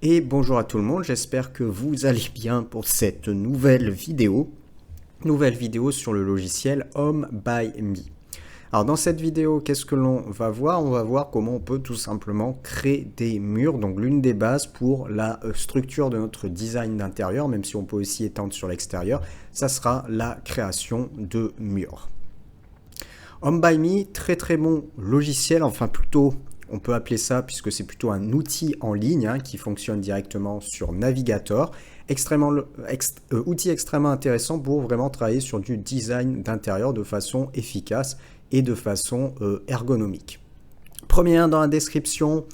Et bonjour à tout le monde, j'espère que vous allez bien pour cette nouvelle vidéo sur le logiciel Home by Me. Alors dans cette vidéo, qu'est-ce que l'on va voir? On va voir comment on peut tout simplement créer des murs, donc l'une des bases pour la structure de notre design d'intérieur, même si on peut aussi étendre sur l'extérieur, ça sera la création de murs. Home by Me, très très bon logiciel, enfin plutôt on peut appeler ça, puisque c'est plutôt un outil en ligne qui fonctionne directement sur navigateur, outil extrêmement intéressant pour vraiment travailler sur du design d'intérieur de façon efficace et de façon ergonomique. Premier lien dans la description,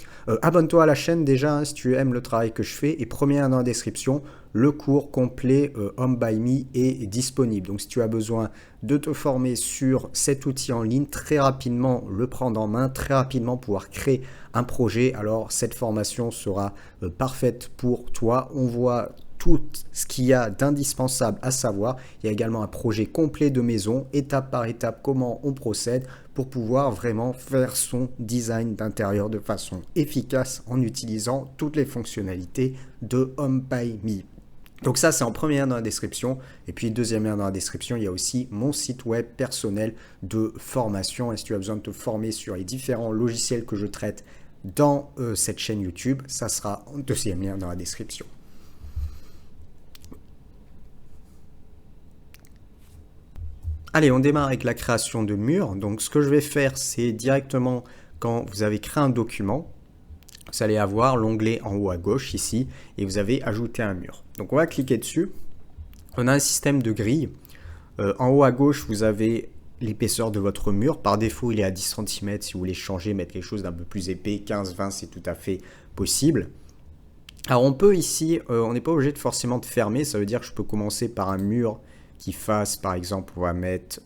abonne-toi à la chaîne déjà si tu aimes le travail que je fais, et premier lien dans la description, le cours complet Home by Me est disponible. Donc si tu as besoin de te former sur cet outil en ligne, très rapidement le prendre en main, très rapidement pouvoir créer un projet, alors cette formation sera parfaite pour toi. On voit tout ce qu'il y a d'indispensable à savoir. Il y a également un projet complet de maison, étape par étape, comment on procède pour pouvoir vraiment faire son design d'intérieur de façon efficace en utilisant toutes les fonctionnalités de Home by Me. Donc ça, c'est en premier lien dans la description. Et puis, deuxième lien dans la description, il y a aussi mon site web personnel de formation. Et si tu as besoin de te former sur les différents logiciels que je traite dans cette chaîne YouTube, ça sera en deuxième lien dans la description. Allez, on démarre avec la création de murs. Donc, ce que je vais faire, c'est directement quand vous avez créé un document, vous allez avoir l'onglet en haut à gauche ici et vous avez ajouté un mur. Donc, on va cliquer dessus. On a un système de grille. En haut à gauche, vous avez l'épaisseur de votre mur. Par défaut, il est à 10 cm. Si vous voulez changer, mettre quelque chose d'un peu plus épais, 15-20, c'est tout à fait possible. Alors, on peut ici, on n'est pas obligé de forcément de fermer. Ça veut dire que je peux commencer par un mur qui fasse, par exemple, on va mettre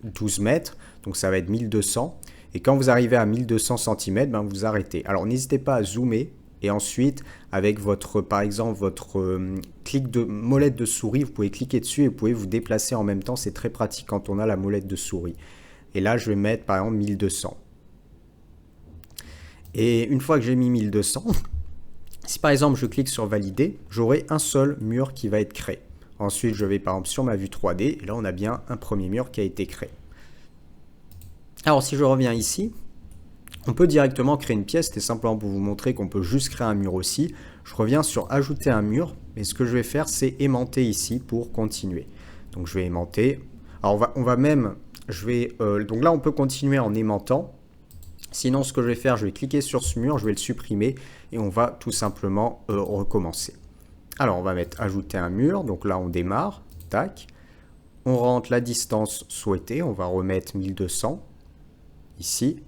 12 mètres, donc ça va être 1200. Et quand vous arrivez à 1200 cm, ben vous arrêtez. Alors n'hésitez pas à zoomer et ensuite, avec votre, par exemple, votre clic de molette de souris, vous pouvez cliquer dessus et vous pouvez vous déplacer en même temps. C'est très pratique quand on a la molette de souris. Et là, je vais mettre par exemple 1200. Et une fois que j'ai mis 1200, si par exemple je clique sur valider, j'aurai un seul mur qui va être créé. Ensuite, je vais par exemple sur ma vue 3D, et là on a bien un premier mur qui a été créé. Alors si je reviens ici, on peut directement créer une pièce, c'était simplement pour vous montrer qu'on peut juste créer un mur aussi. Je reviens sur ajouter un mur, et ce que je vais faire, c'est aimanter ici pour continuer. Donc je vais aimanter. Alors donc là on peut continuer en aimantant. Sinon ce que je vais faire, je vais cliquer sur ce mur, je vais le supprimer, et on va tout simplement recommencer. Alors, on va mettre ajouter un mur. Donc là, on démarre. Tac. On rentre la distance souhaitée. On va remettre 1200. Ici.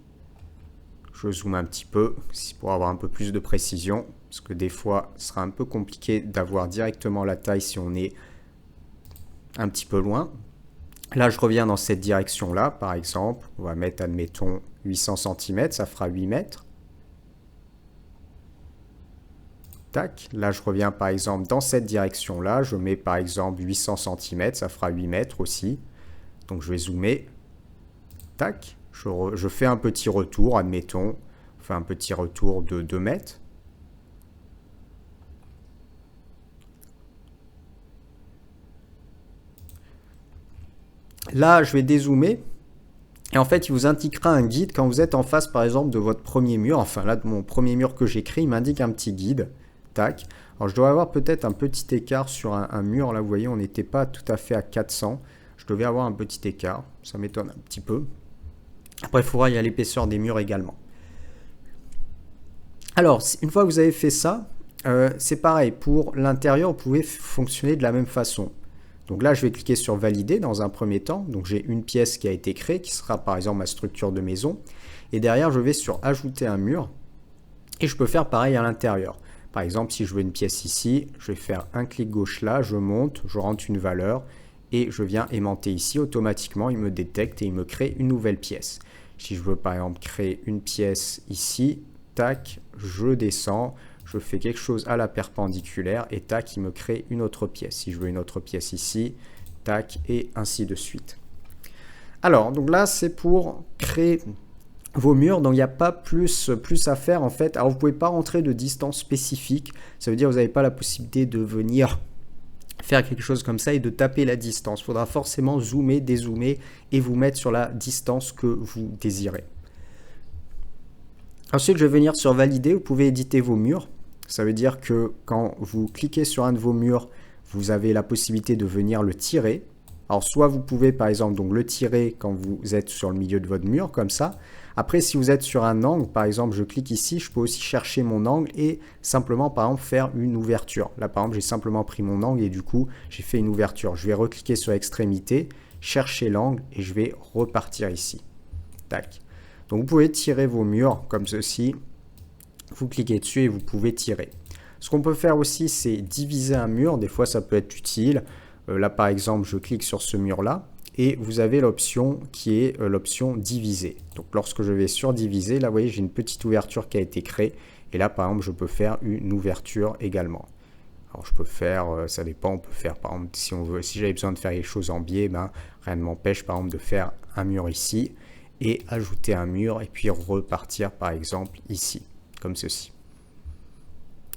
Je zoome un petit peu pour avoir un peu plus de précision. Parce que des fois, ce sera un peu compliqué d'avoir directement la taille si on est un petit peu loin. Là, je reviens dans cette direction-là. Par exemple, on va mettre, admettons, 800 cm. Ça fera 8 mètres. Tac. Là, je reviens par exemple dans cette direction-là. Je mets par exemple 800 cm, ça fera 8 mètres aussi. Donc, je vais zoomer. Tac. Je fais un petit retour, admettons. On fait un petit retour de 2 mètres. Là, je vais dézoomer. Et en fait, il vous indiquera un guide quand vous êtes en face, par exemple, de votre premier mur. Enfin, là, de mon premier mur que j'ai créé, il m'indique un petit guide. Tac. Alors je dois avoir peut-être un petit écart sur un mur. Là, vous voyez, on n'était pas tout à fait à 400. Je devais avoir un petit écart. Ça m'étonne un petit peu. Après, il faudra y aller l'épaisseur des murs également. Alors, une fois que vous avez fait ça, c'est pareil. Pour l'intérieur, vous pouvez fonctionner de la même façon. Donc là, je vais cliquer sur valider dans un premier temps. Donc j'ai une pièce qui a été créée, qui sera par exemple ma structure de maison. Et derrière, je vais sur ajouter un mur. Et je peux faire pareil à l'intérieur. Par exemple, si je veux une pièce ici, je vais faire un clic gauche là, je monte, je rentre une valeur et je viens aimanter ici. Automatiquement, il me détecte et il me crée une nouvelle pièce. Si je veux par exemple créer une pièce ici, tac, je descends, je fais quelque chose à la perpendiculaire et tac, il me crée une autre pièce. Si je veux une autre pièce ici, tac, et ainsi de suite. Alors, donc là, c'est pour créer vos murs, donc il n'y a pas plus à faire en fait. Alors vous ne pouvez pas rentrer de distance spécifique, ça veut dire que vous n'avez pas la possibilité de venir faire quelque chose comme ça et de taper la distance. Il faudra forcément zoomer, dézoomer et vous mettre sur la distance que vous désirez. Ensuite, je vais venir sur valider, vous pouvez éditer vos murs. Ça veut dire que quand vous cliquez sur un de vos murs, vous avez la possibilité de venir le tirer. Alors soit vous pouvez par exemple donc le tirer quand vous êtes sur le milieu de votre mur comme ça. Après si vous êtes sur un angle, par exemple je clique ici, je peux aussi chercher mon angle et simplement par exemple faire une ouverture. Là par exemple j'ai simplement pris mon angle et du coup j'ai fait une ouverture. Je vais recliquer sur l'extrémité, chercher l'angle et je vais repartir ici. Tac. Donc vous pouvez tirer vos murs comme ceci. Vous cliquez dessus et vous pouvez tirer. Ce qu'on peut faire aussi c'est diviser un mur, des fois ça peut être utile. Là par exemple je clique sur ce mur là et vous avez l'option qui est l'option diviser. Donc lorsque je vais sur diviser, là vous voyez j'ai une petite ouverture qui a été créée et là par exemple je peux faire une ouverture également. Alors je peux faire, ça dépend, on peut faire par exemple si j'avais besoin de faire les choses en biais, ben, rien ne m'empêche par exemple de faire un mur ici et ajouter un mur et puis repartir par exemple ici comme ceci.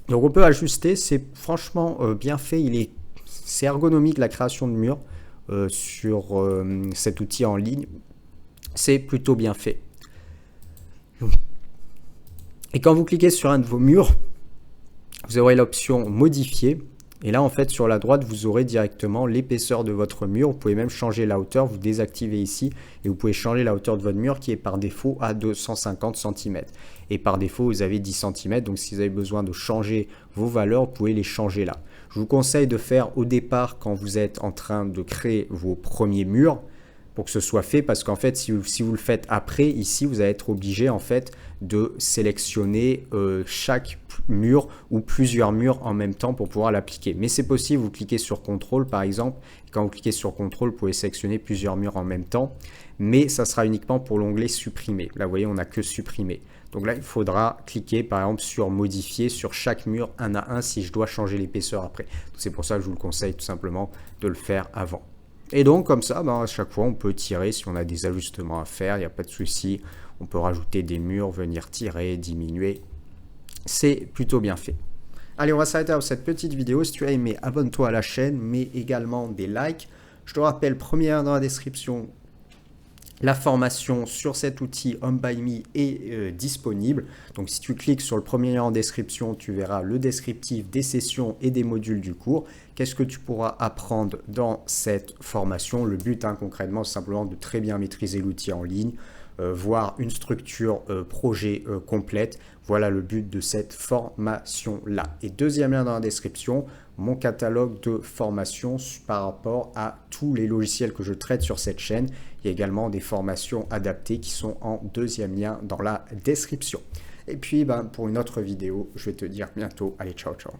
Donc on peut ajuster, c'est franchement bien fait, c'est ergonomique la création de murs sur cet outil en ligne. C'est plutôt bien fait. Et quand vous cliquez sur un de vos murs, vous aurez l'option modifier. Et là, en fait, sur la droite, vous aurez directement l'épaisseur de votre mur. Vous pouvez même changer la hauteur. Vous désactivez ici et vous pouvez changer la hauteur de votre mur qui est par défaut à 250 cm. Et par défaut, vous avez 10 cm. Donc, si vous avez besoin de changer vos valeurs, vous pouvez les changer là. Je vous conseille de faire au départ quand vous êtes en train de créer vos premiers murs pour que ce soit fait parce qu'en fait, si vous le faites après, ici, vous allez être obligé en fait de sélectionner chaque mur ou plusieurs murs en même temps pour pouvoir l'appliquer. Mais c'est possible, vous cliquez sur CTRL par exemple, et quand vous cliquez sur CTRL, vous pouvez sélectionner plusieurs murs en même temps, mais ça sera uniquement pour l'onglet supprimer. Là, vous voyez, on n'a que supprimer. Donc là, il faudra cliquer par exemple sur modifier sur chaque mur un à un si je dois changer l'épaisseur après. C'est pour ça que je vous le conseille tout simplement de le faire avant. Et donc comme ça, ben, à chaque fois on peut tirer si on a des ajustements à faire, il n'y a pas de souci. On peut rajouter des murs, venir tirer, diminuer. C'est plutôt bien fait. Allez, on va s'arrêter avec cette petite vidéo. Si tu as aimé, abonne-toi à la chaîne, mets également des likes. Je te rappelle, premier lien dans la description, la formation sur cet outil Home by Me est disponible. Donc si tu cliques sur le premier lien en description, tu verras le descriptif des sessions et des modules du cours. Qu'est-ce que tu pourras apprendre dans cette formation? Le but concrètement, c'est simplement de très bien maîtriser l'outil en ligne, voir une structure projet complète. Voilà le but de cette formation-là. Et deuxième lien dans la description, mon catalogue de formation par rapport à tous les logiciels que je traite sur cette chaîne. Il y a également des formations adaptées qui sont en deuxième lien dans la description. Et puis, pour une autre vidéo, je vais te dire bientôt. Allez, ciao, ciao.